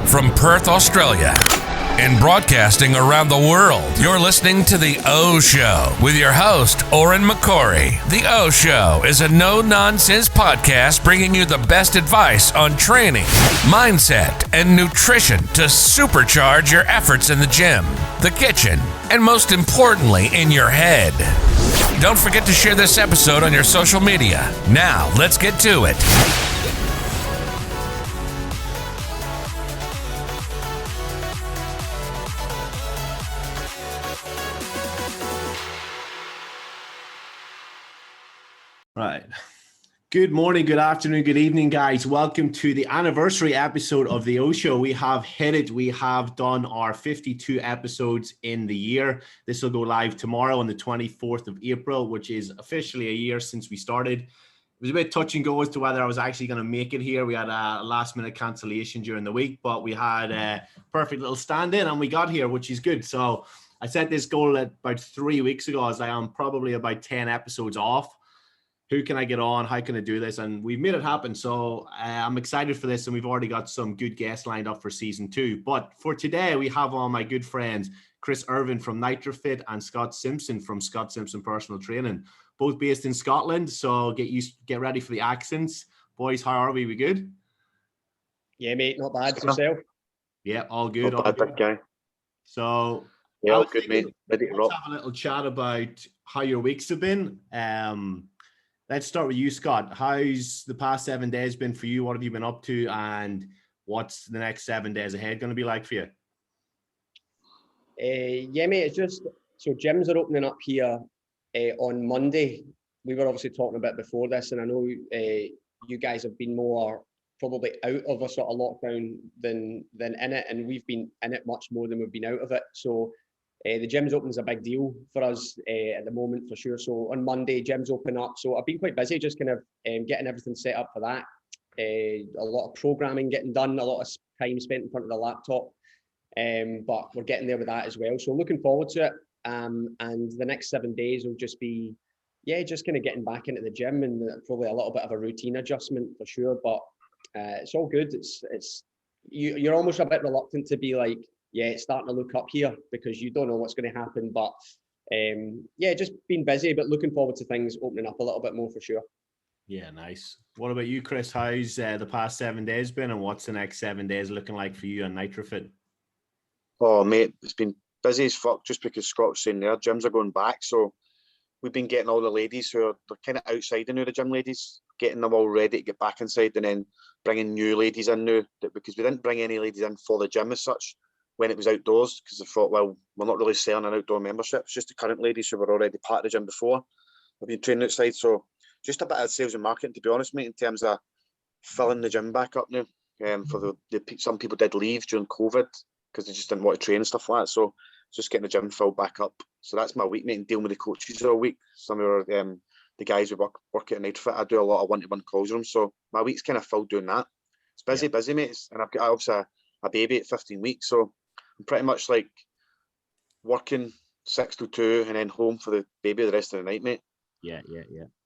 From Perth, Australia, and broadcasting around the world, you're listening to The O Show with your host, Oren McCory. The O Show is a no-nonsense podcast bringing you the best advice on training, mindset, and nutrition to supercharge your efforts in the gym, the kitchen, and most importantly, in your head. Don't forget to share this episode on your social media. Now, let's get to it. Right. Good morning, good afternoon, good evening, guys. Welcome to the anniversary episode of The O Show. We have hit it. We have done our 52 episodes in the year. This will go live tomorrow on the 24th of April, which is officially a year since we started. It was a bit touch and go as to whether I was actually going to make it here. We had a last minute cancellation during the week, but we had a perfect little stand in and we got here, which is good. So I set this goal at about 3 weeks ago, as I am probably about 10 episodes off. Who can I get on? How can I do this? And we've made it happen. So I'm excited for this. And we've already got some good guests lined up for season 2. But for today, we have on my good friends, Chris Irvin from NitroFit and Scott Simpson from Scott Simpson Personal Training, both based in Scotland. So get ready for the accents. Boys, how are we? We good? Yeah, mate, not bad. Yourself? Yeah, all good. Not bad, guy. So yeah, all good, mate. Ready to rock. Let's have a little chat about how your weeks have been. Let's start with you, Scott. How's the past 7 days been for you? What have you been up to? And what's the next 7 days ahead going to be like for you? Yeah, mate, it's just, so gyms are opening up here on Monday. We were obviously talking a bit before this, and I know you guys have been more probably out of a sort of lockdown than in it, and we've been in it much more than we've been out of it. So the gyms open is a big deal for us at the moment, for sure. So on Monday, gyms open up. So I've been quite busy just kind of getting everything set up for that. A lot of programming getting done, a lot of time spent in front of the laptop. But we're getting there with that as well. So looking forward to it. And the next 7 days will just be, just kind of getting back into the gym and probably a little bit of a routine adjustment for sure. But it's all good. You're almost a bit reluctant to be like, it's starting to look up here because you don't know what's going to happen. But just being busy, but looking forward to things opening up a little bit more for sure. Yeah, nice. What about you, Chris? How's the past 7 days been, and what's the next 7 days looking like for you on NitroFit? Oh, mate, it's been busy as fuck just because Scott's saying their gyms are going back. So we've been getting all the ladies who are kind of outside the gym ladies, getting them all ready to get back inside, and then bringing new ladies in now, because we didn't bring any ladies in for the gym as such when it was outdoors, because I thought, well, we're not really selling an outdoor membership. It's just the current ladies who were already part of the gym before. I've been training outside, so just a bit of sales and marketing, to be honest, mate, in terms of filling the gym back up now. For some people did leave during COVID because they just didn't want to train and stuff like that. So just getting the gym filled back up. So that's my week, mate, and dealing with the coaches all week. Some of the guys who work at NitroFit, I do a lot of one-to-one calls with them. So my week's kind of filled doing that. It's busy, mate. And I've got obviously a baby at 15 weeks, so I'm pretty much like working 6 to 2 and then home for the baby the rest of the night, mate. Yeah.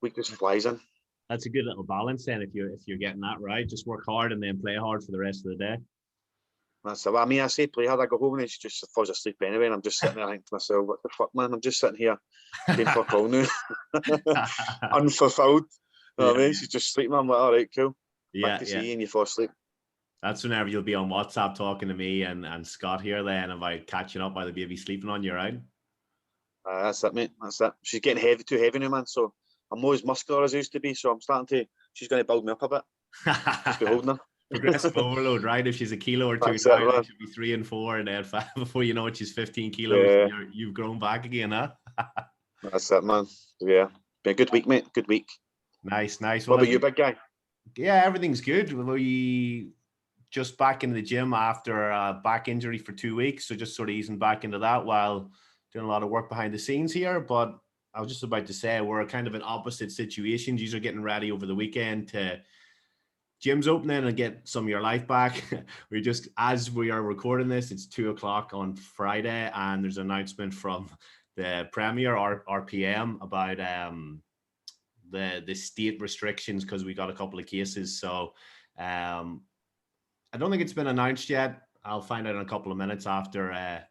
Week just flies in. That's a good little balance then, if you're getting that right. Just work hard and then play hard for the rest of the day. That's it. I mean, I say play hard. I go home and she just falls asleep anyway, and I'm just sitting there thinking to myself, what the fuck, man? I'm just sitting here doing fuck all now. Unfulfilled. You know what I mean? She's just sleeping. I'm like, all right, cool. Back to see you and you fall asleep. That's whenever you'll be on WhatsApp talking to me and Scott here then about catching up while the baby's sleeping on you, right? That's it, mate. That's it. She's getting too heavy now, man. So I'm not as muscular as I used to be. So I'm she's going to build me up a bit. Just be holding her. Progressive overload, right? If she's a kilo or two down, it should be 3 and 4, and then 5 before you know it, she's 15 kilos. Yeah. And you've grown back again, huh? That's it, man. Yeah. Been a good week, mate. Good week. Nice. What about you, big guy? Yeah, everything's good. We just back into the gym after a back injury for 2 weeks. So just sort of easing back into that while doing a lot of work behind the scenes here. But I was just about to say, we're kind of in opposite situations. You're getting ready over the weekend to gym's opening and get some of your life back. We're just, as we are recording this, it's 2:00 on Friday, and there's an announcement from the Premier RPM about the state restrictions because we got a couple of cases. So I don't think it's been announced yet I'll find out in a couple of minutes after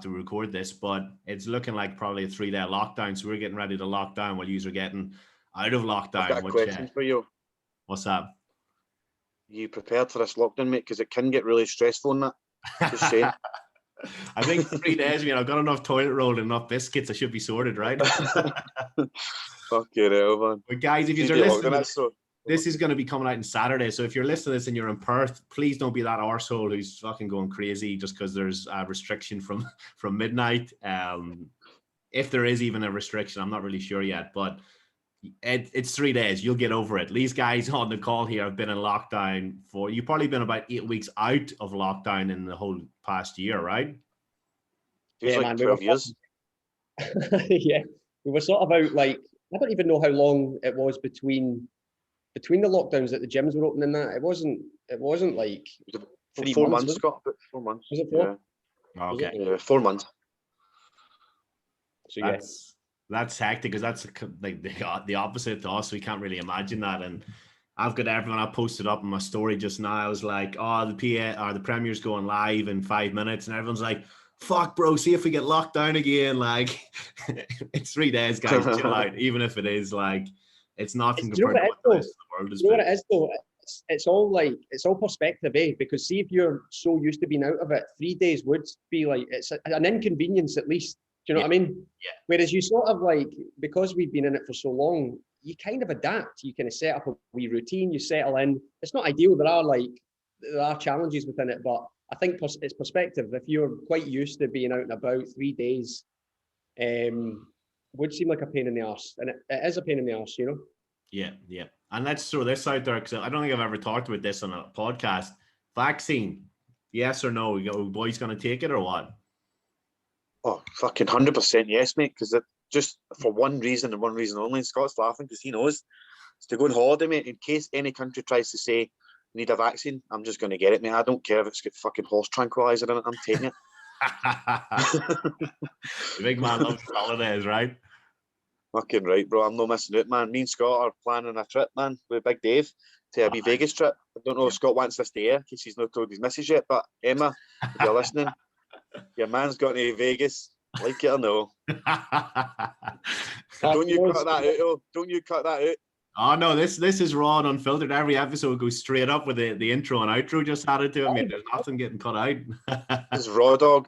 we record this, but it's looking like probably a 3-day lockdown. So we're getting ready to lock down while you are getting out of lockdown. I've got a question for you. What's that? You prepared for this lockdown, mate? Because it can get really stressful in that. Just saying. I think 3 days, I've got enough toilet roll and enough biscuits. I should be sorted, right? Fucking hell, man. But guys, if you're listening, this is going to be coming out on Saturday. So if you're listening to this and you're in Perth, please don't be that arsehole who's fucking going crazy just because there's a restriction from midnight. If there is even a restriction, I'm not really sure yet, but it's 3 days. You'll get over it. These guys on the call here have been in lockdown you've probably been about 8 weeks out of lockdown in the whole past year, right? Feels like 12 years. Yeah, we were sort of out like, I don't even know how long it was between the lockdowns that the gyms were opening. That it wasn't like 4 months, Scott. 4 months. Was it 4? Yeah. Okay. Yeah, 4 months. So that's hectic because that's like the opposite to us. We can't really imagine that. And I've got everyone. I posted up in my story just now. I was like, "Oh, the Premier's going live in 5 minutes," and everyone's like, "Fuck, bro! See if we get locked down again." Like, it's 3 days, guys. Chill out. Even if it is like, it's nothing compared to what the rest of the world is. You know what it is though? It's all perspective, eh? Because see, if you're so used to being out of it, 3 days would be like it's an inconvenience at least. Do you know what I mean? Yeah. Whereas you sort of like, because we've been in it for so long, you kind of adapt. You kind of set up a wee routine. You settle in. It's not ideal. There are challenges within it, but I think it's perspective. If you're quite used to being out and about, 3 days would seem like a pain in the arse, and it is a pain in the arse, you know. Yeah. And let's throw this out there because I don't think I've ever talked about this on a podcast. Vaccine, yes or no? Boys going to take it or what? Oh, fucking 100% yes, mate. Because just for one reason and one reason only. And Scott's laughing because he knows it's to go on holiday, mate. In case any country tries to say need a vaccine, I'm just going to get it, mate. I don't care if it's got fucking horse tranquilizer in it. I'm taking it. The big man loves holidays, right? Fucking right, bro. I'm not missing out, man. Me and Scott are planning a trip, man, with Big Dave to a wee Vegas trip. I don't know if Scott wants this to air in case he's not told his missus yet, but Emma, if you're listening, your man's got to Vegas, like it or no. Don't you cut that out, though. Don't you cut that out. Oh no, this is raw and unfiltered. Every episode goes straight up with the intro and outro just added to it. I mean, there's nothing getting cut out. It's raw dog.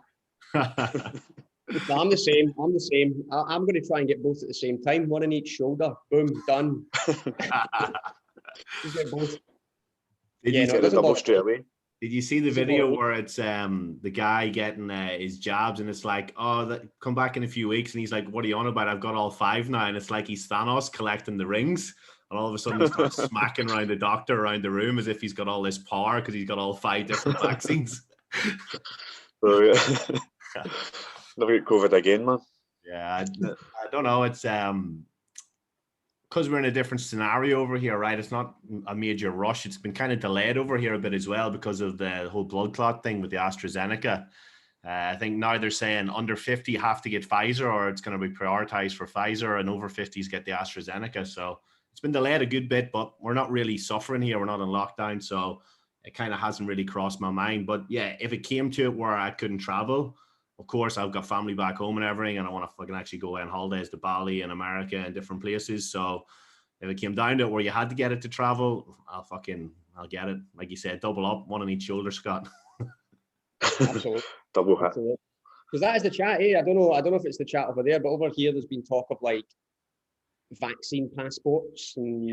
No, I'm the same. I'm going to try and get both at the same time. One on each shoulder. Boom, done. Just get both. Did you see the video where it's the guy getting his jabs and it's like, oh, come back in a few weeks, and he's like, what are you on about? I've got all 5 now, and it's like he's Thanos collecting the rings, and all of a sudden he starts smacking around the doctor around the room as if he's got all this power because he's got all 5 different vaccines. Oh yeah. Never get COVID again, man. Yeah, I don't know. It's because we're in a different scenario over here, right? It's not a major rush. It's been kind of delayed over here a bit as well because of the whole blood clot thing with the AstraZeneca. I think now they're saying under 50 have to get Pfizer, or it's going to be prioritized for Pfizer, and over 50s get the AstraZeneca. So it's been delayed a good bit, but we're not really suffering here. We're not in lockdown, so it kind of hasn't really crossed my mind. But yeah, if it came to it where I couldn't travel, of course, I've got family back home and everything, and I want to fucking actually go on holidays to Bali and America and different places. So if it came down to it where you had to get it to travel, I'll get it. Like you said, double up, one on each shoulder, Scott. Absolutely. Double hat. Because that is the chat, eh? I don't know if it's the chat over there, but over here there's been talk of like vaccine passports and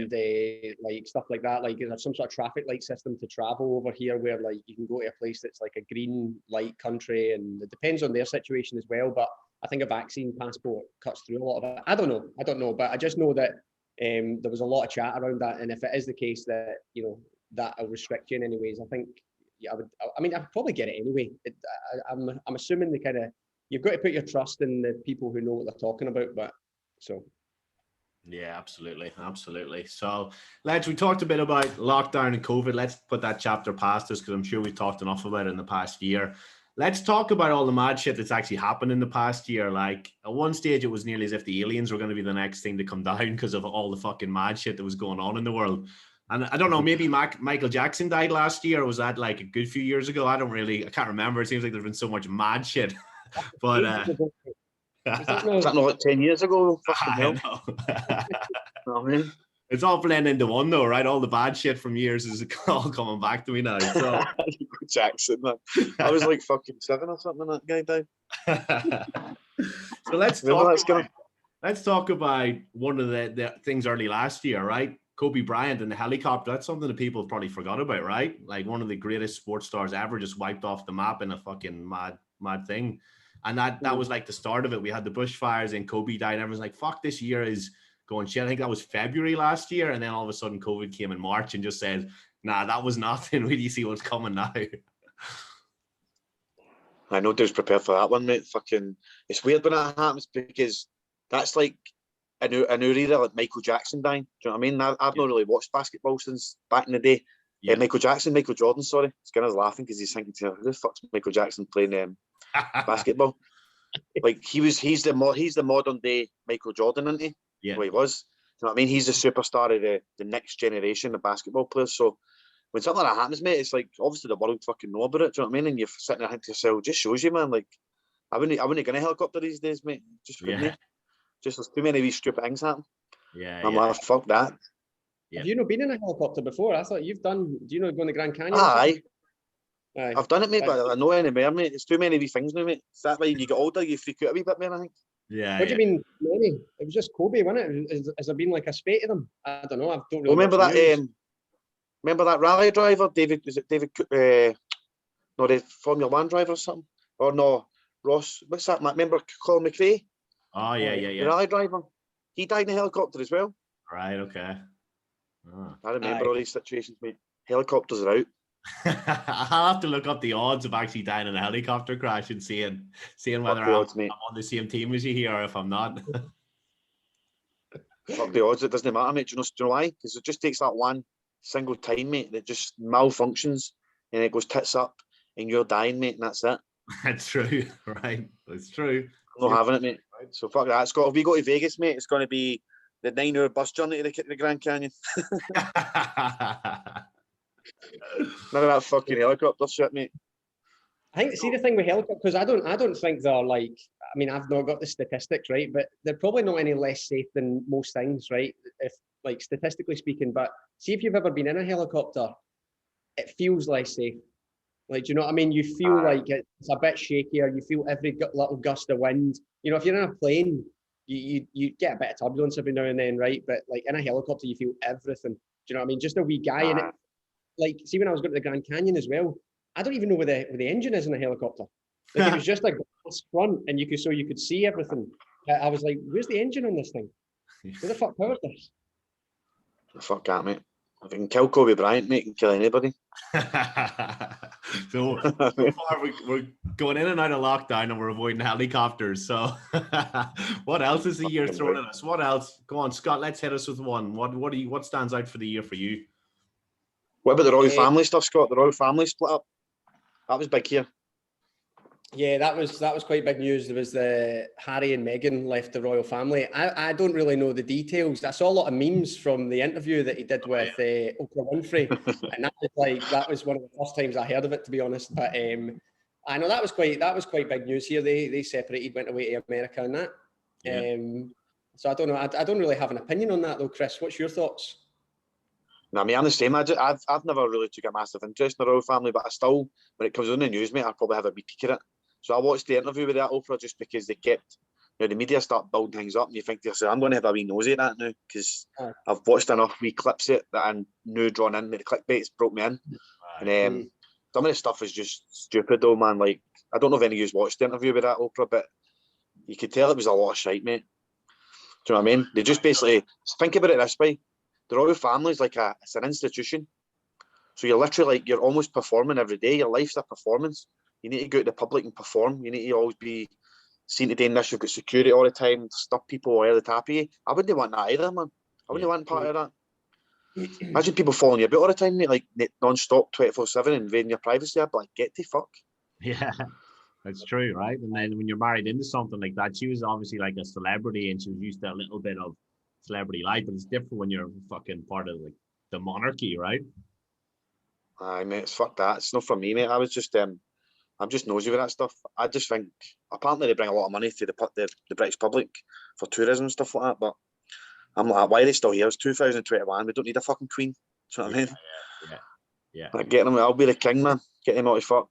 like stuff like that. Like there's some sort of traffic light system to travel over here where like you can go to a place that's like a green light country, and it depends on their situation as well. But I think a vaccine passport cuts through a lot of it. I don't know, but I just know that there was a lot of chat around that, and if it is the case that that will restrict you in any ways, I think I'd probably get it anyway. I'm assuming the kind of, you've got to put your trust in the people who know what they're talking about, but so. Yeah, absolutely. So, lads, we talked a bit about lockdown and COVID. Let's put that chapter past us because I'm sure we've talked enough about it in the past year. Let's talk about all the mad shit that's actually happened in the past year. Like, at one stage, it was nearly as if the aliens were going to be the next thing to come down because of all the fucking mad shit that was going on in the world. And I don't know, maybe Michael Jackson died last year, or was that like a good few years ago? I can't remember. It seems like there's been so much mad shit. But Is that Was that not like 10 years ago? Fucking I hell. know. You know what I mean? It's all blending into one though, right? All the bad shit from years is all coming back to me now. So Michael Jackson, man. I was like fucking 7 or something when that guy died. so let's Remember talk that skinner? let's talk about one of the things early last year, right? Kobe Bryant and the helicopter. That's something that people have probably forgot about, right? Like one of the greatest sports stars ever just wiped off the map in a fucking mad thing. And that was like the start of it. We had the bushfires and Kobe died. And everyone's like, fuck, this year is going shit. I think that was February last year. And then all of a sudden COVID came in March and just said, nah, that was nothing. Wait, do you see what's coming now? I know dude's prepared for that one, mate. Fucking, it's weird when that happens because that's like a new era, like Michael Jackson dying. Do you know what I mean? I've not really watched basketball since back in the day. Yeah. Michael Jordan, sorry. Skinner's laughing because he's thinking to who the fuck's Michael Jackson playing basketball? Like he's the modern day Michael Jordan, isn't he? Yeah. Well, he was. You know what I mean? He's the superstar of the next generation of basketball players. So when something like that happens, mate, it's like obviously the world fucking know about it. Do you know what I mean? And you're sitting there thinking to yourself, just shows you, man. Like I wouldn't get a helicopter these days, mate. Just wouldn't. Just there's too many of these stupid things happen. Yeah. I'm like, fuck that. Yeah. Have you not been in a helicopter before? I thought you've done. Do you know going to Grand Canyon? Aye. Aye. I've done it, mate, but I know any more, mate. It's too many of these things now, mate. Is that why you get older, you freak out a wee bit more, I think? Yeah. What do you mean, many? It was just Kobe, wasn't it? Has there been like a spate of them? I don't know. I don't really. Remember watch that? news. Remember that rally driver, David? Was it David? No, the Formula One driver or something? Or no, Ross? What's that? Remember Colin McRae, Oh, yeah. the rally driver? He died in a helicopter as well. Right, okay. Oh. I remember Aye. all these situations, mate. Helicopters are out. I'll have to look up the odds of actually dying in a helicopter crash and seeing whether Fuck the odds, mate. I'm on the same team as you here or if I'm not. Fuck the odds. It doesn't matter, mate. Do you know why? Because it just takes that one single time, mate, that just malfunctions and it goes tits up and you're dying, mate, and that's it. That's true, right? That's true. I'm not having it, mate. So fuck that. Scott, if we go to Vegas, mate, it's going to be the 9-hour bus journey to the Grand Canyon. None of that fucking helicopter shit, mate. I think see the thing with helicopters, I don't think they're like. I mean, I've not got the statistics right, but they're probably not any less safe than most things, right? If like statistically speaking, but see if you've ever been in a helicopter, it feels less safe. Like, do you know what I mean? You feel like it's a bit shakier. You feel every little gust of wind. You know, if you're in a plane, you get a bit of turbulence every now and then, right? But like in a helicopter, you feel everything. Do you know what I mean? Just a wee guy in it. Like, see, when I was going to the Grand Canyon as well, I don't even know where the engine is in a helicopter. Like, it was just a glass front, and you could see everything. I was like, "Where's the engine on this thing? Who the fuck powered this?" Fuck that, mate. If I can kill Kobe Bryant, mate, can kill anybody. So far we're going in and out of lockdown and we're avoiding helicopters. So what else is the year throwing at us? What else? Go on, Scott, let's hit us with one. What stands out for the year for you? What about the royal family stuff, Scott? The royal family split up. That was big here. Yeah, that was quite big news. There was the Harry and Meghan left the royal family. I don't really know the details. I saw a lot of memes from the interview that he did with Oprah Winfrey, and that was one of the first times I heard of it, to be honest. But I know that was quite big news here. They separated, went away to America, and that. Yeah. So I don't know. I don't really have an opinion on that though, Chris. What's your thoughts? No, I mean, I'm the same. I've never really took a massive interest in the royal family, but I still, when it comes on the news, mate, I probably have a wee peek at it. So I watched the interview with that Oprah just because they kept, the media start building things up, and you think to yourself, I'm going to have a wee nosy at that now because I've watched enough wee clips of it that I knew drawn in. The clickbait's broke me in, and some of the stuff is just stupid though, man. Like, I don't know if any of you watched the interview with that Oprah, but you could tell it was a lot of shite, mate. Do you know what I mean? They just basically think about it this way: the royal family is like it's an institution. So you're literally like, you're almost performing every day. Your life's a performance. You need to go to the public and perform. You need to always be seen to doing this. You've got security all the time, stuff people or the tap of you. I wouldn't want that either, man. I wouldn't want part of that. Imagine people following you about all the time, mate, like non-stop, 24/7, invading your privacy. I'd be like, get the fuck. Yeah, that's true, right? And then when you're married into something like that, she was obviously like a celebrity and she was used to a little bit of celebrity life, but it's different when you're fucking part of like the monarchy, right? Aye, mate, it's fuck that. It's not for me, mate. I was just I'm just nosy with that stuff. I just think apparently they bring a lot of money to the British public for tourism and stuff like that. But I'm like, why are they still here? It's 2021. We don't need a fucking queen. Do you know what I mean? Yeah. Like, get them. I'll be the king, man. Get them out of fuck.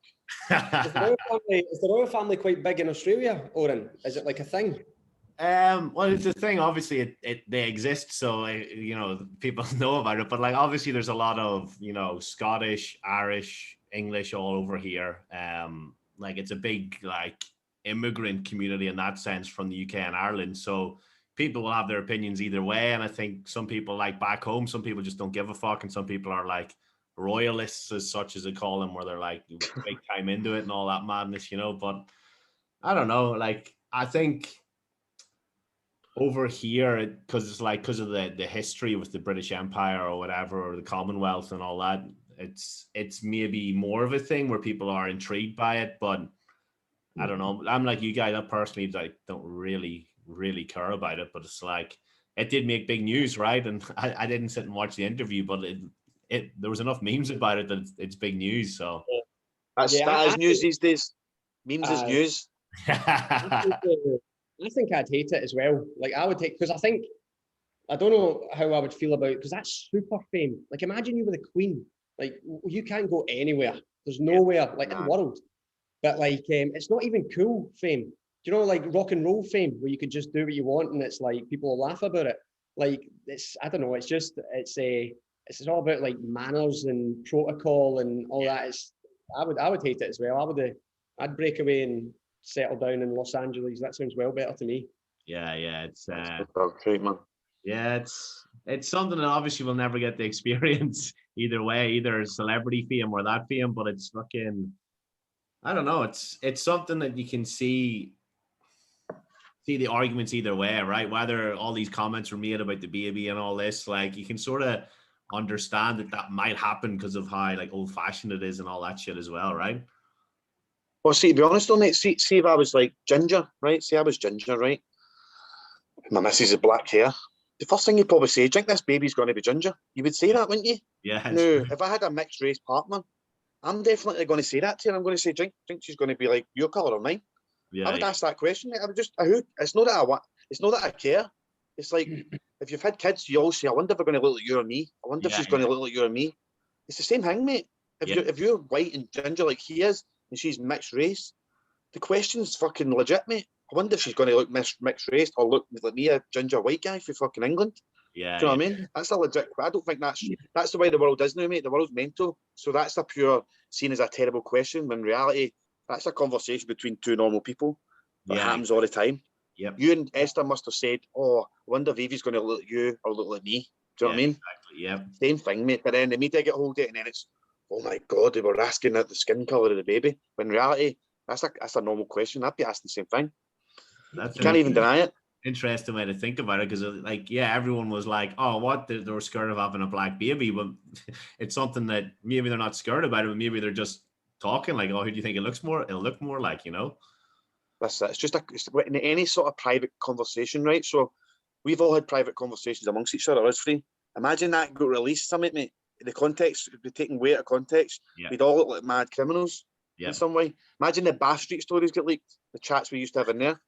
Is the royal family quite big in Australia, Oren? Is it like a thing? Well, it's a thing. Obviously, they exist, so people know about it. But like, obviously, there's a lot of Scottish, Irish, English all over here. Like it's a big like immigrant community in that sense from the UK and Ireland. So people will have their opinions either way. And I think some people like back home, some people just don't give a fuck, and some people are like royalists as such as they call them, where they're like big time into it and all that madness, But I don't know. Like I think over here, because of the history with the British Empire or whatever, or the Commonwealth and all that, it's maybe more of a thing where people are intrigued by it. But I don't know. I'm like you guys. I personally like don't really care about it. But it's like it did make big news, right? And I didn't sit and watch the interview, but there was enough memes about it that it's big news. So that is news these days. Memes is news. I think I'd hate it as well. Like I would take, because I don't know how I would feel about it, because that's super fame. Like imagine you were the queen. Like you can't go anywhere. There's nowhere like in the world. But like it's not even cool fame. Do you know like rock and roll fame where you could just do what you want and it's like people will laugh about it. Like I don't know. It's all about like manners and protocol and all that. I would hate it as well. I'd break away and settle down in Los Angeles. That sounds well better to me. Yeah, it's great, man. Yeah, it's something that obviously we'll never get the experience either way, either celebrity fame or that fame, but it's fucking, I don't know, it's something that you can see the arguments either way, right? Whether all these comments were made about the baby and all this, like you can sort of understand that might happen because of how like old fashioned it is and all that shit as well, right? Well, see, to be honest though, mate, see if I was like ginger, right? See, I was ginger, right? My missus is black hair. The first thing you'd probably say, drink this baby's going to be ginger. You would say that, wouldn't you? Yeah. No, if I had a mixed race partner, I'm definitely going to say that to her. I'm going to say, drink she's going to be like your colour or mine. Yeah, I would ask that question. I would it's not that I want. It's not that I care. It's like if you've had kids, you always say, I wonder if they're going to look like you or me. I wonder if she's going to look like you or me. It's the same thing, mate. If you're white and ginger like he is, and she's mixed race, the question's fucking legit, mate. I wonder if she's going to look mixed race or look like me, a ginger white guy from fucking England. Yeah. Do you know what I mean? That's a legit. I don't think that's the way the world is now, mate. The world's mental. So that's a pure seen as a terrible question. When in reality, that's a conversation between two normal people that happens all the time. Yep. You and Esther must have said, "Oh, I wonder if Evie's going to look like you or look like me." Do you know what I mean? Exactly. Yeah. Same thing, mate. But then the media get hold of it, and then it's, "Oh my God, they were asking at the skin colour of the baby." When in reality, that's a normal question. I'd be asking the same thing. You can't even deny it. Interesting way to think about it, because like everyone was like, oh, what, they were scared of having a black baby, but it's something that maybe they're not scared about it, but maybe they're just talking like, oh, who do you think it'll look more like, That's it. It's just in any sort of private conversation, right? So we've all had private conversations amongst each other, us three. Imagine that got released, something, mate. The context would be taken way out of context. We'd all look like mad criminals in some way. Imagine the Bath Street stories get leaked, the chats we used to have in there.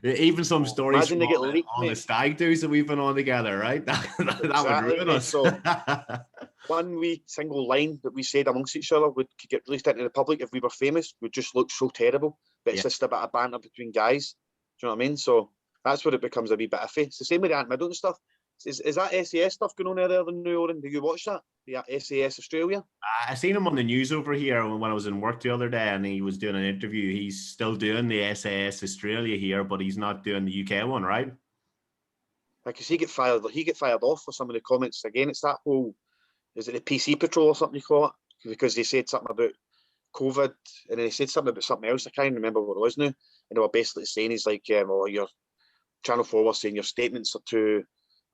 Even some stories from on the stag do's that we've been on together, right? That would ruin us. So one wee single line that we said amongst each other could get released into the public if we were famous, would just look so terrible. But it's just a bit of banter between guys. Do you know what I mean? So that's where it becomes a wee bit iffy. It's the same with the Ant Middleton stuff. Is that SAS stuff going on there the new Oren? Did you watch that? The SAS Australia? I seen him on the news over here when I was in work the other day, and he was doing an interview. He's still doing the SAS Australia here, but he's not doing the UK one, right? Because he get fired off for some of the comments. Again, it's that whole, is it the PC patrol or something you call it? Because they said something about COVID, and then he said something about something else. I can't remember what it was now. And they were basically saying, he's like, your Channel 4 was saying your statements are too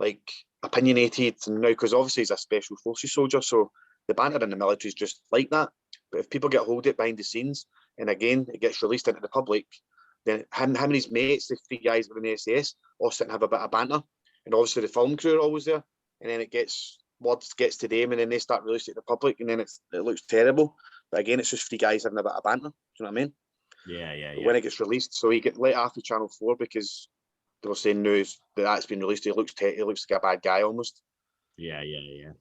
like opinionated, and now because obviously he's a special forces soldier, so the banter in the military is just like that. But if people get hold of it behind the scenes, and again it gets released into the public, then him and his mates, the three guys within the SAS, all sit and have a bit of banter, and obviously the film crew are always there, and then it gets word gets to them and then they start releasing it to the public and then it looks terrible. But again, it's just three guys having a bit of banter. Do you know what I mean? Yeah. But when it gets released, so he get let off the Channel 4 because they were saying news that's been released. He looks like a bad guy almost. Yeah.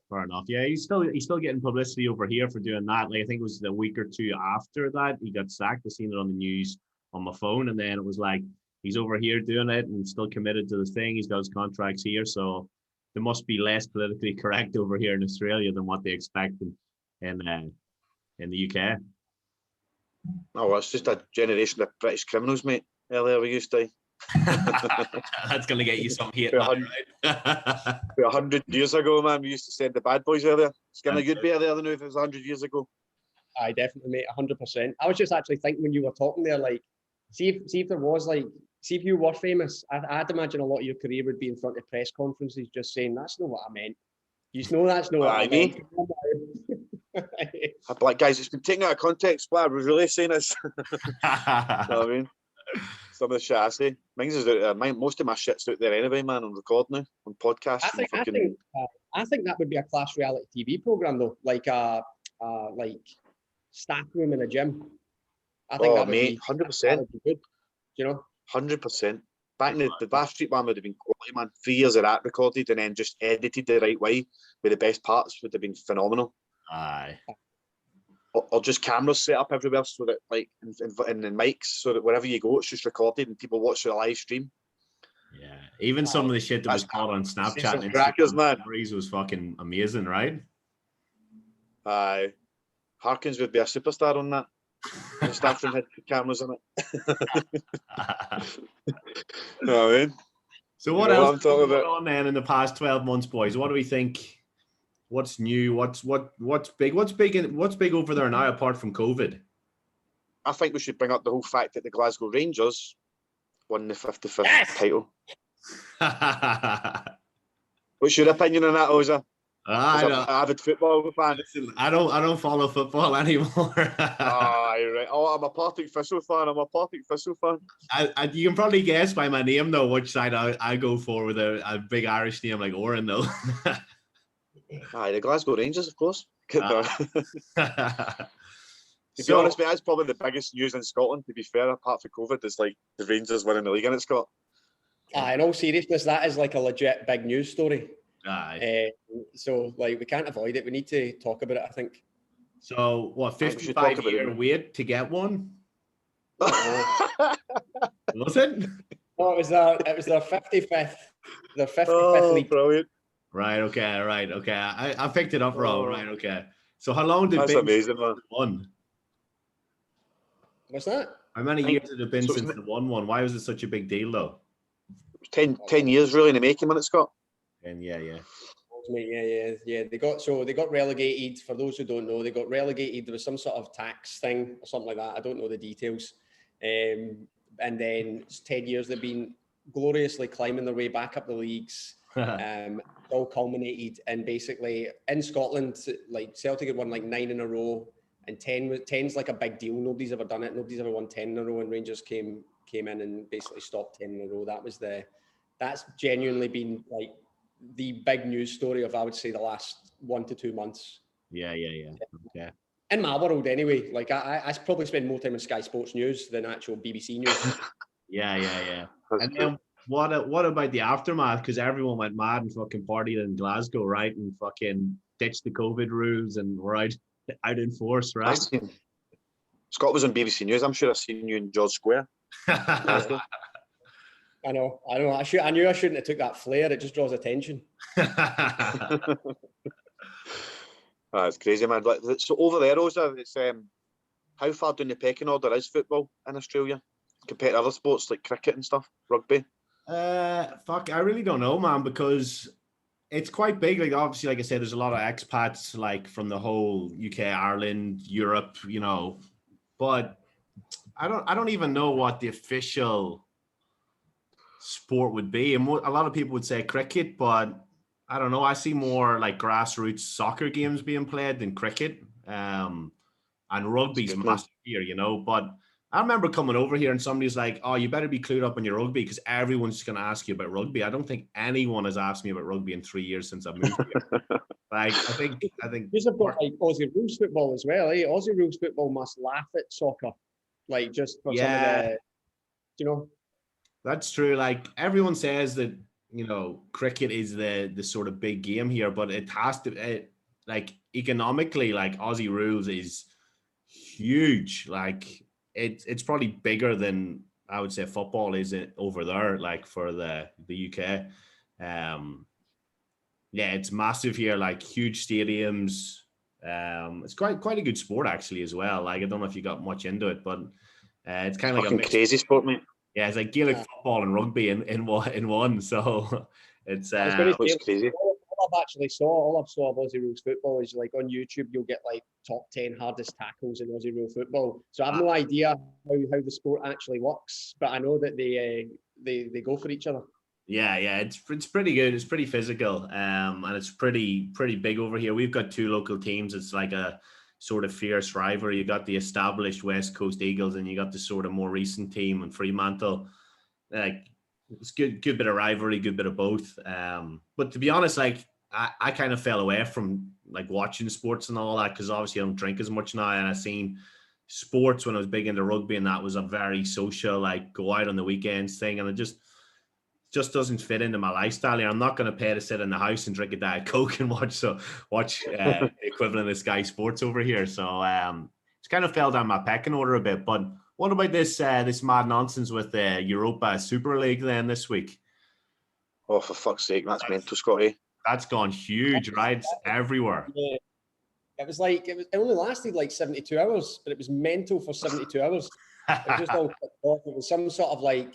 Fair enough. Yeah, he's still getting publicity over here for doing that. Like I think it was a week or two after that he got sacked. I seen it on the news on my phone, and then it was like he's over here doing it and still committed to this thing. He's got his contracts here, so there must be less politically correct over here in Australia than what they expect in the UK. Oh, well, it's just a generation of British criminals, mate. Earlier we used to. That's gonna get you some hate. 100 years ago, man, we used to send the bad boys earlier. It's getting a good bit there than if it was 100 years ago. I definitely, mate, 100%. I was just actually thinking when you were talking there, like, see if there was like, see if you were famous, I'd imagine a lot of your career would be in front of press conferences just saying, that's not what I meant. You know that's not what I meant. Like, guys, it's been taken out of context. What I was really saying is, you know what I mean? Some of the shit I say. Mine's is out there. Most of my shit's out there anyway, man, on record now, on podcasts. I think that would be a class reality TV program though, like staff room in a gym. I think that would be 100%. Good, you know, 100%. Back in the Bath Street one would have been quality, man. 3 years of that recorded and then just edited the right way with the best parts would have been phenomenal. Aye. Or just cameras set up everywhere so that, like, and mics, so that wherever you go, it's just recorded and people watch the live stream. Yeah, even some of the shit that was caught on Snapchat and crackers, man. Was fucking amazing, right? Aye. Harkins would be a superstar on that. The staff room had cameras on it. You know what I mean? So what else is going on then in the past 12 months, boys? What do we think? What's new? What's big? What's big over there now apart from COVID? I think we should bring up the whole fact that the Glasgow Rangers won the 55th title. What's your opinion on that, Oza? As an avid football fan. Listen, I don't follow football anymore. Right. Oh, I'm a Partick Thistle fan. You can probably guess by my name though which side I go for with a big Irish name like Oren though. The Glasgow Rangers, of course. To be honest, mate, that's probably the biggest news in Scotland, to be fair, apart from COVID, is like the Rangers winning the league in it, Scott. In all seriousness, that is like a legit big news story. So, like, we can't avoid it. We need to talk about it, I think. So, what, 55-year wait to get one? Was it? No, it was their 55th. Their 55th league. Brilliant. Right, okay. I picked it up wrong. Right, okay. So how long did That's amazing, man. Won? What's that? How many years had it been since they won one? Why was it such a big deal, though? 10 years really in the making, man, Scott. And yeah. Yeah. They got relegated. For those who don't know, they got relegated. There was some sort of tax thing or something like that. I don't know the details. And then 10 years they've been gloriously climbing their way back up the leagues. All culminated and basically in Scotland, like Celtic had won like 9 in a row, and 10's like a big deal. Nobody's ever done it. Nobody's ever won 10 in a row, and Rangers came in and basically stopped 10 in a row. That's genuinely been like the big news story of, I would say, the last 1 to 2 months. Yeah. Okay. In my world, anyway. Like I probably spend more time on Sky Sports News than actual BBC News. Yeah. And then what about the aftermath? Because everyone went mad and fucking partied in Glasgow, right? And fucking ditched the COVID rules and were out in force, right? Scott was on BBC News. I'm sure I've seen you in George Square. I know. I knew I shouldn't have took that flare. It just draws attention. That's crazy, man. So over there, Rosa, it's how far down the pecking order is football in Australia compared to other sports like cricket and stuff, rugby? I really don't know, man, because it's quite big. Like, obviously, like I said, there's a lot of expats, like, from the whole UK, Ireland, Europe, you know, but I don't even know what the official sport would be. And a lot of people would say cricket, but I don't know. I see more like grassroots soccer games being played than cricket. And rugby's massive here, you know, but I remember coming over here and somebody's like, "Oh, you better be clued up on your rugby because everyone's just going to ask you about rugby." I don't think anyone has asked me about rugby in 3 years since I moved here. Like, I think. These have got like Aussie rules football as well. Eh? Aussie rules football must laugh at soccer, like just for some of the, you know. That's true. Like everyone says that, cricket is the sort of big game here, but it has to, like economically, like Aussie rules is huge. Like it's probably bigger than I would say football is over there, like for the UK. Yeah, it's massive here, like huge stadiums. It's quite a good sport actually as well. Like I don't know if you got much into it, but it's kind of like a mix. Crazy sport, mate. Yeah, it's like Gaelic football and rugby in one. So it's crazy. All I've saw of Aussie rules football is like on YouTube you'll get like top 10 hardest tackles in Aussie rule football. So I have no idea how the sport actually works, but I know that they go for each other. Yeah, it's pretty good. It's pretty physical, and it's pretty big over here. We've got two local teams. It's like a sort of fierce rivalry. You got the established West Coast Eagles, and you got the sort of more recent team in Fremantle. Like it's good bit of rivalry, good bit of both. But to be honest, like I kind of fell away from like watching sports and all that because obviously I don't drink as much now, and I seen sports when I was big into rugby, and that was a very social, like go out on the weekends thing, and it just doesn't fit into my lifestyle. I'm not going to pay to sit in the house and drink a Diet Coke and watch the equivalent of Sky Sports over here. So it's kind of fell down my pecking order a bit. But what about this mad nonsense with the Europa Super League then this week? Oh, for fuck's sake, that's mental, Scotty. That's gone huge, right? It's everywhere. Yeah. It only lasted like 72 hours, but it was mental for 72 hours. It was just all off. It was some sort of like.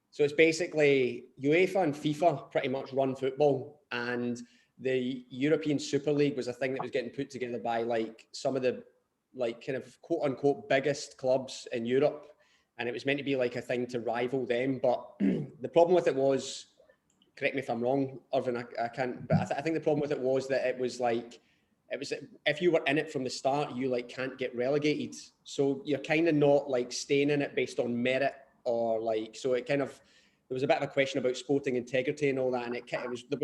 So it's basically UEFA and FIFA pretty much run football, and the European Super League was a thing that was getting put together by like some of the like kind of quote unquote biggest clubs in Europe, and it was meant to be like a thing to rival them. But the problem with it was, correct me if I'm wrong, Irvin, I can't, but I think the problem with it was that it was if you were in it from the start, you like can't get relegated. So you're kind of not like staying in it based on merit. Or like, so it kind of, there was a bit of a question about sporting integrity and all that, and there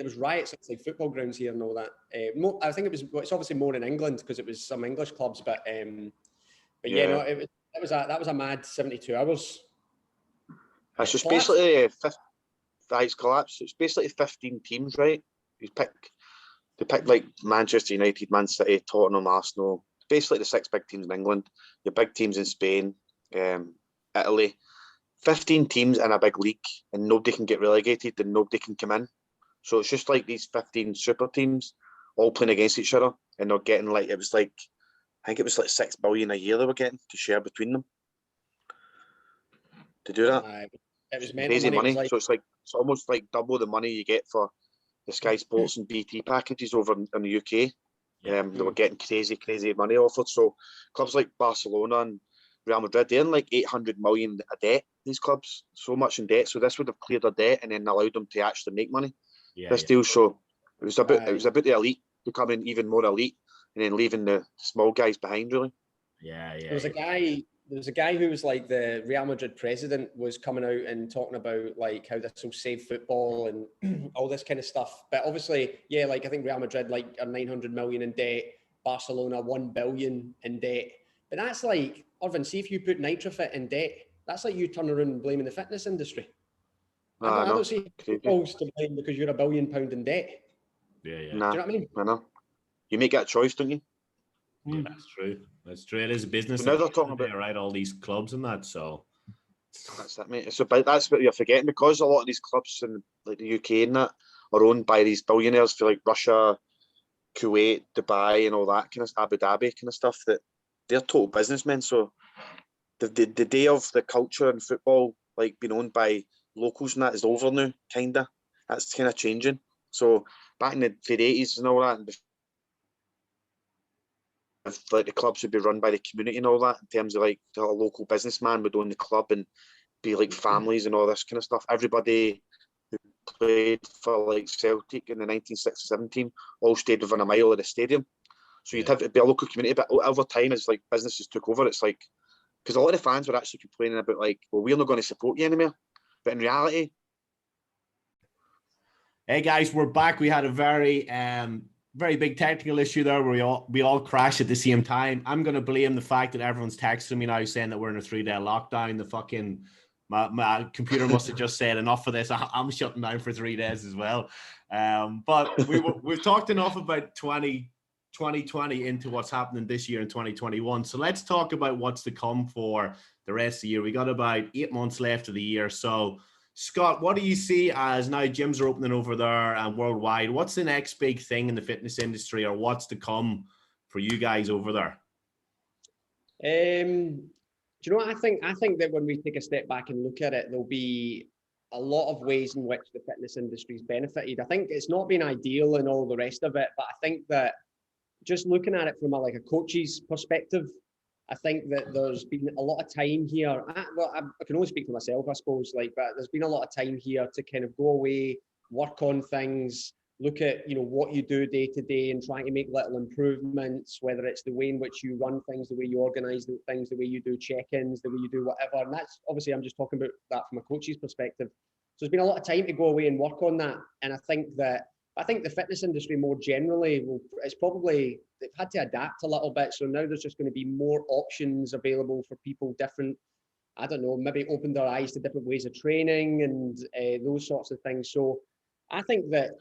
was riots outside football grounds here and all that. I think it's obviously more in England because it was some English clubs, but yeah, no, that was a mad 72 hours. It's just basically it's collapsed. It's basically 15 teams, right? They pick like Manchester United, Man City, Tottenham, Arsenal. Basically the 6 big teams in England, the big teams in Spain, Italy. 15 teams in a big league, and nobody can get relegated and nobody can come in. So it's just like these 15 super teams all playing against each other, and they're getting I think it was like 6 billion a year they were getting to share between them to do that. It was crazy money. So it's almost like double the money you get for the Sky Sports and BT packages over in the UK. They were getting crazy money offered. So clubs like Barcelona and Real Madrid, they're in like 800 million a debt, these clubs, so much in debt. So this would have cleared their debt and then allowed them to actually make money. This deal. So it was about the elite becoming even more elite and then leaving the small guys behind, really. There was a guy who was like the Real Madrid president was coming out and talking about like how this will save football and all this kind of stuff. But obviously, like I think Real Madrid like are 900 million in debt, Barcelona 1 billion in debt. But that's like, Irvin, see if you put Nitrofit in debt, that's like you turn around and blaming the fitness industry. I don't see football's to blame because you're £1 billion in debt. Yeah. Do you know what I mean? I know. You make that choice, don't you? Yeah, that's true. It is a business. Now they're talking about right, all these clubs and that. So that's it, mate. That's what you're forgetting, because a lot of these clubs in like the UK and that are owned by these billionaires for like Russia, Kuwait, Dubai, and all that kind of Abu Dhabi kind of stuff. That they're total businessmen. So the day of the culture in football like being owned by locals and that is over now. That's kind of changing. So back in the 80s and all that, and like the clubs would be run by the community and all that, in terms of like a local businessman would own the club and be like families and all this kind of stuff. Everybody who played for like Celtic in the 1967 team all stayed within a mile of the stadium. So you'd have to be a local community, but over time as like businesses took over, it's like because a lot of fans were actually complaining about like, well, we're not going to support you anymore. But in reality, hey guys, we're back. We had a very big technical issue there where we all crashed at the same time. I'm going to blame the fact that everyone's texting me now saying that we're in a 3-day lockdown. The fucking my computer must have just said enough of this. I'm shutting down for 3 days as well. But we've talked enough about 2020 into what's happening this year in 2021. So let's talk about what's to come for the rest of the year. We got about 8 months left of the year. So Scott, what do you see as now gyms are opening over there and worldwide? What's the next big thing in the fitness industry, or what's to come for you guys over there? Do you know what I think? I think that when we take a step back and look at it, there'll be a lot of ways in which the fitness industry's benefited. I think it's not been ideal and all the rest of it, but I think that just looking at it from a coach's perspective, I think that there's been a lot of time here. I can only speak for myself, I suppose. But there's been a lot of time here to kind of go away, work on things, look at what you do day to day, and trying to make little improvements. Whether it's the way in which you run things, the way you organise things, the way you do check-ins, the way you do whatever. And that's obviously I'm just talking about that from a coach's perspective. So there's been a lot of time to go away and work on that. And I think the fitness industry more generally they've had to adapt a little bit. So now there's just going to be more options available for people, different, I don't know, maybe open their eyes to different ways of training and those sorts of things. So I think that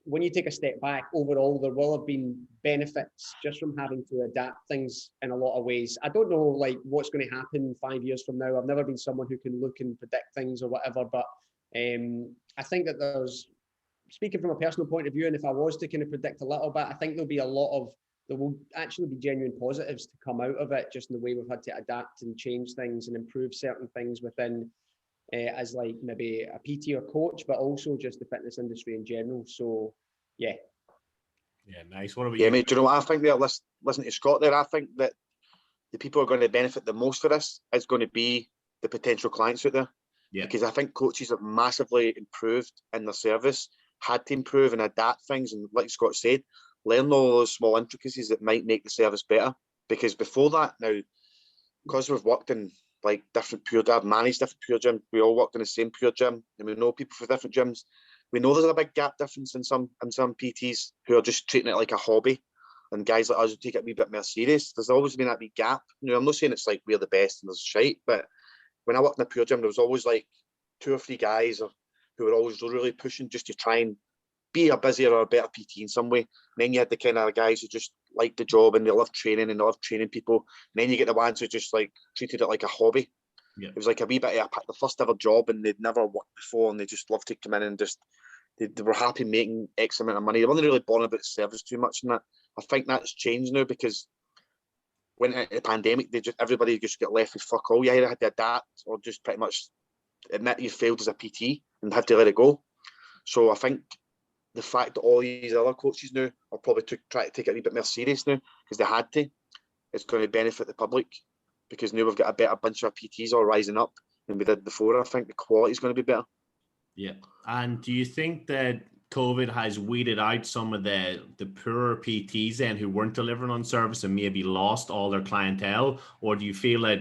when you take a step back overall, there will have been benefits just from having to adapt things in a lot of ways. I don't know what's going to happen 5 years from now. I've never been someone who can look and predict things or whatever, but I think that speaking from a personal point of view, and if I was to kind of predict a little bit, I think there will actually be genuine positives to come out of it, just in the way we've had to adapt and change things and improve certain things within as maybe a PT or coach, but also just the fitness industry in general. So yeah. Yeah, nice. What about you? Mate, do you know what I think there? Listen to Scott there. I think that the people who are going to benefit the most for this is going to be the potential clients out there. Yeah. Because I think coaches have massively improved in their service, had to improve and adapt things, and like Scott said, learn all those small intricacies that might make the service better. Because before that, now, because we've worked in different pure gyms, managed different pure gyms, we all worked in the same pure gym, and we know people for different gyms. We know there's a big gap difference in some PTs who are just treating it like a hobby, and guys like us who take it a wee bit more serious. There's always been that wee gap. I'm not saying it's we're the best and there's shite, but when I worked in a pure gym, there was always 2 or 3 guys who were always really pushing just to try and be a busier or a better PT in some way. And then you had the kind of guys who just liked the job and they love training and they love training people. And then you get the ones who just treated it like a hobby. Yeah. It was a wee bit of the first ever job, and they'd never worked before, and they just loved to come in and just they were happy making X amount of money. They weren't really bothered about the service too much, and that I think that's changed now, because when at the pandemic, everybody just got left with fuck all. You either had to adapt or just pretty much admit you failed as a PT and had to let it go. So I think the fact that all these other coaches now are probably try to take it a wee bit more serious now because they had to, it's going to benefit the public, because now we've got a better bunch of PTs all rising up than we did before. I think the quality is going to be better. Yeah. And do you think that COVID has weeded out some of the poorer PTs then who weren't delivering on service and maybe lost all their clientele? Or do you feel that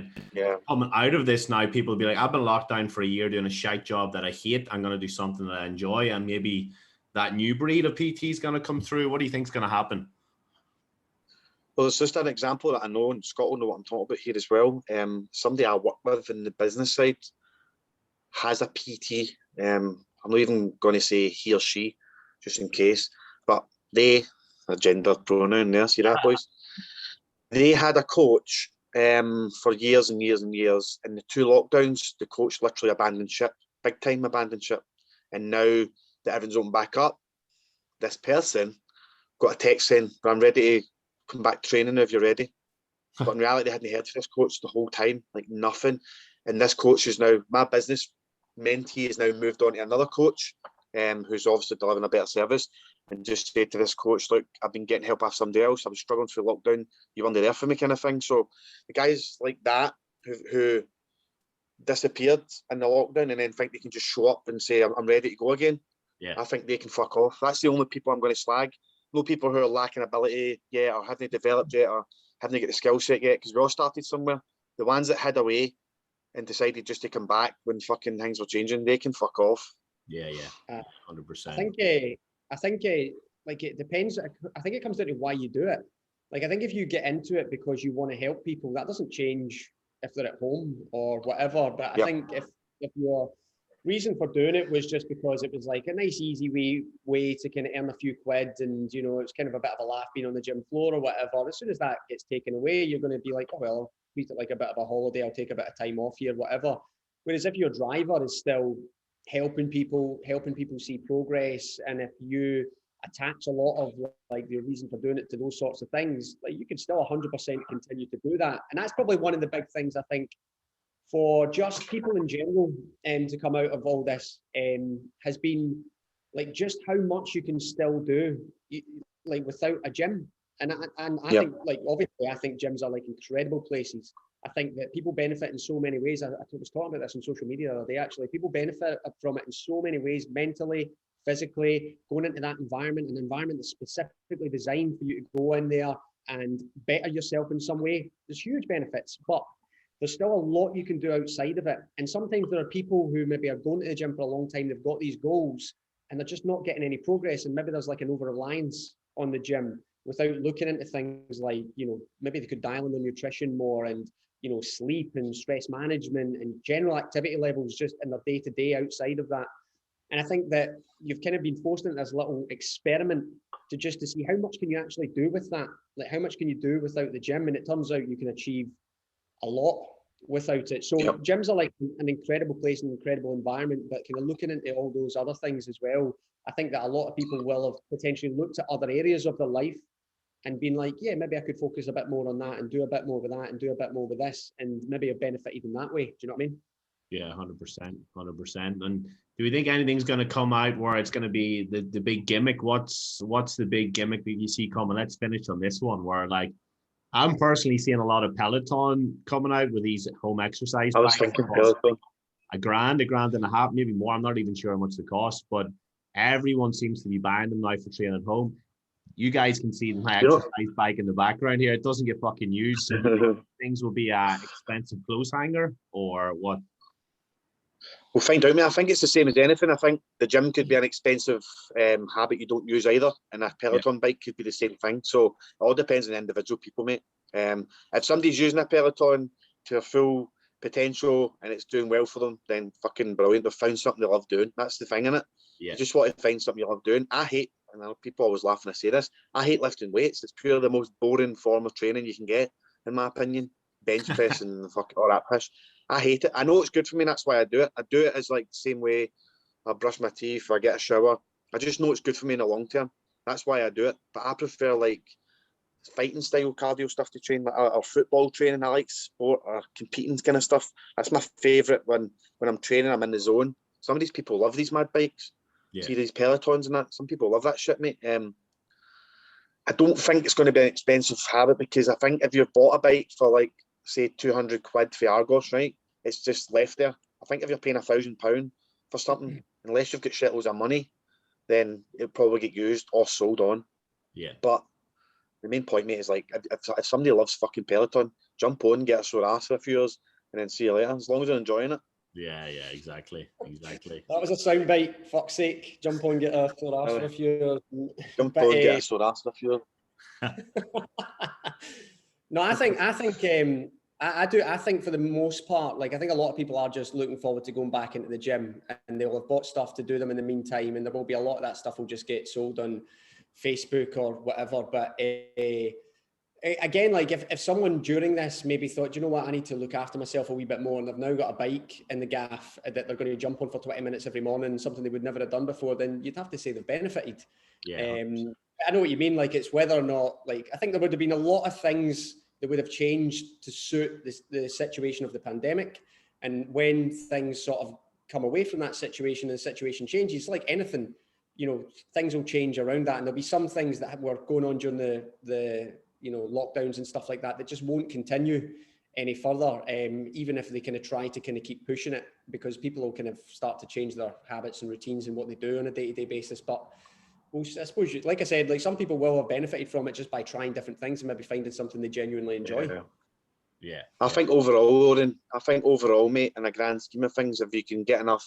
coming out of this now, people will be like, I've been locked down for a year doing a shite job that I hate. I'm going to do something that I enjoy. And maybe that new breed of PT is going to come through. What do you think is going to happen? Well, there's just an example that I know, and Scott will know what I'm talking about here as well. Somebody I work with in the business side has a PT. I'm not even going to say he or she, just in case, but they, a gender pronoun there, see that, boys? They had a coach for years and years and years. In the 2 lockdowns, the coach literally abandoned ship, big time abandoned ship. And now that everything's opened back up, this person got a text saying, I'm ready to come back training now if you're ready. But in reality, they hadn't heard of this coach the whole time, nothing. And this coach is now, my business mentee has now moved on to another coach who's obviously delivering a better service, and just said to this coach, look, I've been getting help off somebody else. I was struggling through lockdown. You weren't there for me, kind of thing. So the guys like that who disappeared in the lockdown and then think they can just show up and say, I'm ready to go again. Yeah, I think they can fuck off. That's the only people I'm going to slag. No people who are lacking ability yet, or haven't developed yet, or haven't got the skill set yet, because we all started somewhere. The ones that hid away and decided just to come back when fucking things were changing, they can fuck off. Yeah, 100%. I think like it depends. I think it comes down to why you do it. Like I think if you get into it because you want to help people, that doesn't change if they're at home or whatever. But I think if your reason for doing it was just because it was like a nice easy way to kind of earn a few quid, and you know it's kind of a bit of a laugh being on the gym floor or whatever, as soon as that gets taken away, you're going to be like, oh well, I'll treat it like a bit of a holiday, I'll take a bit of time off here, whatever. Whereas if your driver is still helping people see progress, and if you attach a lot of like the reason for doing it to those sorts of things, like you can still 100% continue to do that. And that's probably one of the big things I think for just people in general to come out of all this has been like just how much you can still do like without a gym. And I think like obviously I think gyms are like incredible places. I think that people benefit in so many ways. I was talking about this on social media the other day actually. People benefit from it in so many ways, mentally, physically, going into that environment, an environment that's specifically designed for you to go in there and better yourself in some way. There's huge benefits, but there's still a lot you can do outside of it. And sometimes there are people who maybe are going to the gym for a long time, they've got these goals and they're just not getting any progress. And maybe there's like an over-reliance on the gym without looking into things like, you know, maybe they could dial in their nutrition more and, you know, sleep and stress management and general activity levels just in their day-to-day outside of that. And I think that you've kind of been forced into this little experiment to see how much can you actually do with that? Like how much can you do without the gym? And it turns out you can achieve a lot without it. So gyms are like an incredible place, an incredible environment, but kind of looking into all those other things as well. I think that a lot of people will have potentially looked at other areas of their life and been like, yeah, maybe I could focus a bit more on that and do a bit more with that and do a bit more with this and maybe a benefit even that way. Do you know what I mean? Yeah, 100%. And do we think anything's going to come out where it's going to be the big gimmick? What's the big gimmick that you see coming? Let's finish on this one where like, I'm personally seeing a lot of Peloton coming out with these home exercise. I was thinking Peloton. $1.5, maybe more. I'm not even sure how much they cost, but everyone seems to be buying them now for training at home. You guys can see my exercise bike in the background here. It doesn't get fucking used. So things will be an expensive clothes hanger or what? We'll find out, mate. I think it's the same as anything. I think the gym could be an expensive habit you don't use either, and a Peloton bike could be the same thing. So it all depends on the individual people, mate. If somebody's using a Peloton to their full potential and it's doing well for them, then fucking brilliant. They've found something they love doing. That's the thing, innit? Yeah. You just want to find something you love doing. I hate, and I know people always laugh when I say this, I hate lifting weights. It's purely the most boring form of training you can get, in my opinion. Bench press and fuck all that pish. I hate it. I know it's good for me, and that's why I do it. I do it as like the same way I brush my teeth, I get a shower. I just know it's good for me in the long term. That's why I do it. But I prefer like fighting style cardio stuff to train, or football training. I like sport or competing kind of stuff. That's my favourite when I'm training, I'm in the zone. Some of these people love these mad bikes. Yeah. See these Pelotons and that. Some people love that shit, mate. I don't think it's going to be an expensive habit, because I think if you've bought a bike for like, say, 200 quid for Argos, right? It's just left there. I think if you're paying £1,000 for something, unless you've got shitloads of money, then it'll probably get used or sold on. Yeah. But the main point, mate, is like if somebody loves fucking Peloton, jump on, get a sore ass for a few years, and then see you later. As long as you're enjoying it. Yeah, exactly. That was a soundbite. Fuck's sake, jump on, get a sore ass for a few years. Jump on, get a sore ass for a few years. No, I think for the most part, like I think a lot of people are just looking forward to going back into the gym, and they'll have bought stuff to do them in the meantime, and there will be a lot of that stuff will just get sold on Facebook or whatever. But again, like if someone during this maybe thought, you know what, I need to look after myself a wee bit more, and they've now got a bike in the gaff that they're going to jump on for 20 minutes every morning, something they would never have done before, then you'd have to say they've benefited. Yeah. I know what you mean. Like it's whether or not, like I think there would have been a lot of things that would have changed to suit the situation of the pandemic. And when things sort of come away from that situation and the situation changes, like anything, you know, things will change around that. And there'll be some things that were going on during the you know, lockdowns and stuff like that just won't continue any further, even if they kind of try to kind of keep pushing it, because people will kind of start to change their habits and routines and what they do on a day-to-day basis. But well, I suppose, like I said, like some people will have benefited from it just by trying different things and maybe finding something they genuinely enjoy. Yeah. I think overall, mate, in a grand scheme of things, if you can get enough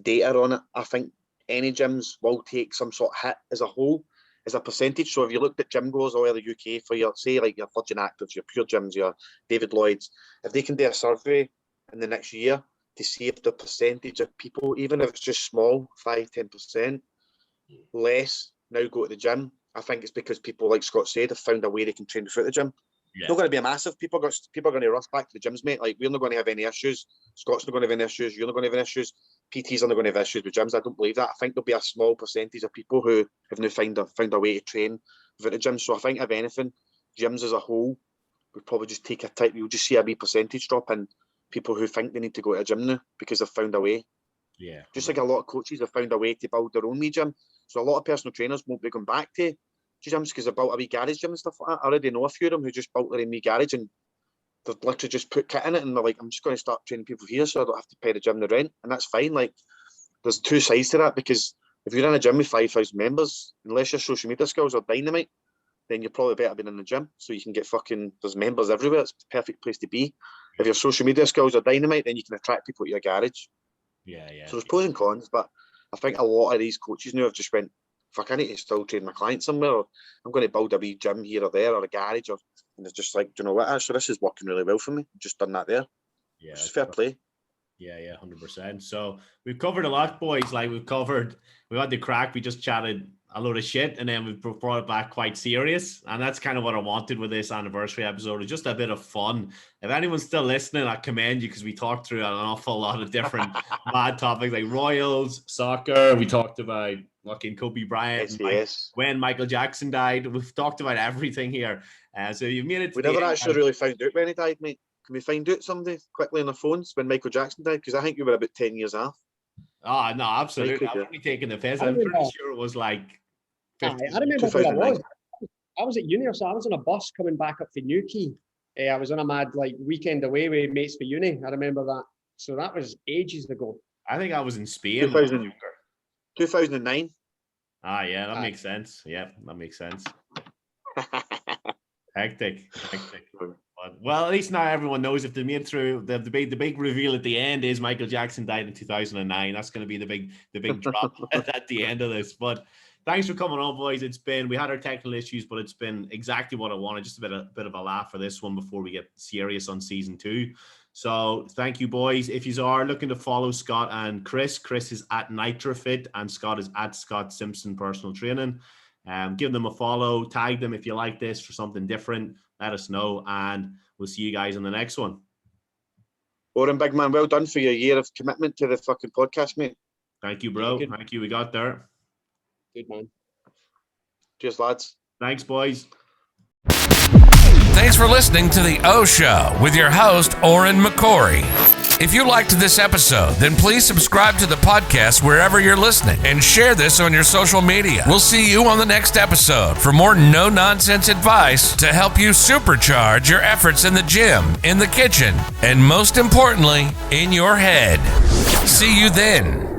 data on it, I think any gyms will take some sort of hit as a whole, as a percentage. So if you looked at gym goers all over the UK for your, say, like your Virgin Actives, your Pure Gyms, your David Lloyd's, if they can do a survey in the next year to see if the percentage of people, even if it's just small, 5-10% less, now go to the gym, I think it's because people, like Scott said, have found a way they can train without the gym. Yeah. It's not going to be a massive. People are going to rush back to the gyms, mate. Like, we're not going to have any issues. Scott's not going to have any issues. You're not going to have any issues. PTs are not going to have issues with gyms. I don't believe that. I think there'll be a small percentage of people who have now found a way to train without the gym. So I think, if anything, gyms as a whole would probably just take a type. You'll just see a wee percentage drop in people who think they need to go to a gym now because they've found a way. Yeah. Just like a lot of coaches have found a way to build their own wee gym. So a lot of personal trainers won't be going back to gyms because they built a wee garage gym and stuff like that. I already know a few of them who just built their own wee garage and they've literally just put kit in it and they're like, I'm just going to start training people here so I don't have to pay the gym the rent. And that's fine. Like, there's two sides to that, because if you're in a gym with 5,000 members, unless your social media skills are dynamite, then you're probably better being in the gym so you can get there's members everywhere. It's the perfect place to be. If your social media skills are dynamite, then you can attract people to your garage. Yeah. So there's pros and cons, but I think a lot of these coaches now have just went, fuck, I need to still train my clients somewhere, or I'm going to build a wee gym here or there, or a garage, and it's just like, do you know what, actually this is working really well for me. I've just done that there. Yeah. It's fair play. Yeah, 100%. So we've covered a lot, boys. Like, we had the crack, we just chatted a load of shit, and then we brought it back quite serious. And that's kind of what I wanted with this anniversary episode, is just a bit of fun. If anyone's still listening, I commend you, because we talked through an awful lot of different mad topics, like Royals, soccer. We talked about fucking Kobe Bryant, when Michael Jackson died. We've talked about everything here. So you made it. We never actually really found out when he died, mate. Can we find out somebody quickly on the phones when Michael Jackson died? Because I think you were about 10 years off. Oh, no, absolutely. I'm only taking the piss. I'm pretty sure it was like 50, I remember where I was. I was at uni, so I was on a bus coming back up for Newquay. I was on a mad weekend away with mates for uni. I remember that. So that was ages ago. I think I was in Spain. 2009. Ah, yeah, that makes sense. Yeah, that makes sense. Hectic. Well, at least now everyone knows, if they made through the big reveal at the end is Michael Jackson died in 2009. That's going to be the big drop at the end of this. But thanks for coming on, boys. We had our technical issues, but it's been exactly what I wanted. Just a bit of a laugh for this one before we get serious on season 2. So thank you, boys. If you are looking to follow Scott and Chris is at NitroFit and Scott is at Scott Simpson Personal Training. Give them a follow, tag them if you like this for something different. Let us know, and we'll see you guys in the next one. Oren, big man, well done for your year of commitment to the fucking podcast, mate. Thank you, bro. Thank you. We got there. Good, man. Cheers, lads. Thanks, boys. Thanks for listening to The O Show with your host, Oren McCory. If you liked this episode, then please subscribe to the podcast wherever you're listening and share this on your social media. We'll see you on the next episode for more no-nonsense advice to help you supercharge your efforts in the gym, in the kitchen, and most importantly, in your head. See you then.